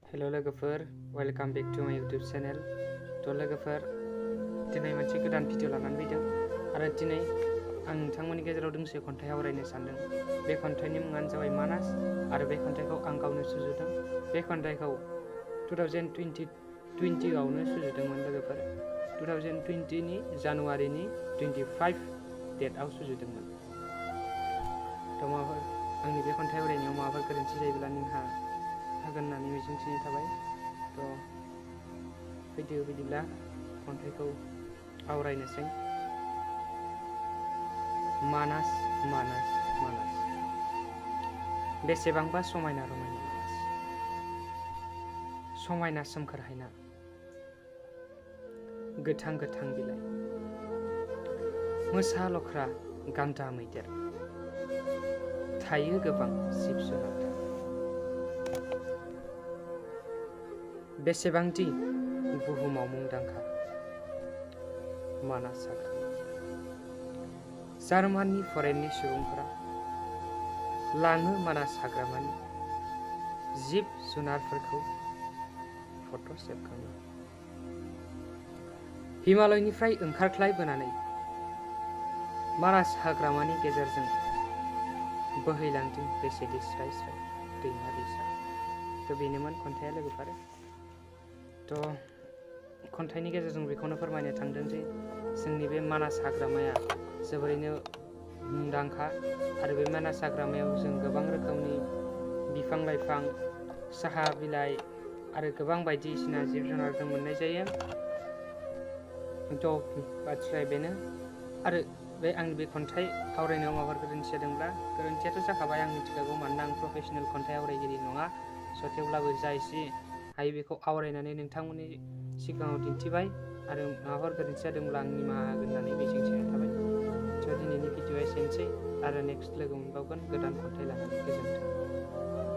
Hello लोगोफोर, welcome back to माय YouTube channel. तो लोगोफोर, दिनै मोनसे गोदान भिडिअ लानानै फैदों आरो दिनै आं नोंथांमोननि गेजेराव दोंसे खन्थाइ आवरायनो सानदों। बे खन्थाइनि मुङानो जाबाय मानास आरो बे खन्थाइखौ आं गावनो सुजुदों। बे खन्थाइखौ 2020 आवनो सुजुदोंमोन लोगोफोर। 2020 नि जानुवारिनि 25 डेटआव सुजुदोंमोन। तो माबाफोर आंनि बे खन्थाइ आवरायनायाव माबाफोर गोरोन्थि जायोब्ला निमाहा होगोन होननानै मिजिंथिनाय थाबाय। तो फैदो बिदिब्ला खन्थाइखौ आवरायनोसै। मानास मानास मानास, बेसेबांबा समायना रमायना मानास, समायना सोमखोर हायना, गोथां गोथां बिलाइ, मोसा लख्रा गान्दा मैदेर, थायो गोबां जिब जुनार। बेसेबांदि बुहुमाव मुंदांखा मानास हाग्रामा। जार्माननि फरेननि सुबुंफोरा लाङो मानास हाग्रामानि जिब जुनारफोरखौ फट' सेबखांनो। हिमालयनिफ्राय ओंखारख्लायबोनानै मानास हाग्रामानि गेजेरजों बोहैलांदों बेसेदि स्राय स्राय दैमा दैसा। तो बेनोमोन खन्थाइया लोगोफोर। तो खन्थाइनि गेजेरजों बेखौनो फोरमायनो थांदों जे जोंनि बे मानास हाग्रामाया जोबोरैनो मुंदांखा आरो बे मानास हाग्रामायाव जों गोबां रोखोमनि बिफां लाइफां, साहा बिलाइ आरो गोबां बायदिसिना जिब जुनार जों मोननाय जायो। तो बाथ्राया बेनो। आरो बे आंनि बे खन्थाइ आवरायनायाव माबाफोर गोरोन्थि जादोंब्ला गोरोन्थियाथ' जाखाबाय, आं मिथिखागौ, मानोना आं प्रफेसनेल खन्थाइ आवरायगिरि नङा। स' थेवब्लाबो जा एसे हायो बेखौ आवरायनानै नोंथांमोननि सिगाङाव दिन्थिबाय आरो माबाफोर गोरोन्थि जादोंब्ला आं निमाहा होगोन होननानै मिजिंथिनाय थाबाय। स' दिनैनि भिडिअ'आ एसेनोसै आरो नेक्स्ट लोगो मोनबावगोन गोदान खन्थाइ लानानै। गोजोन्थों।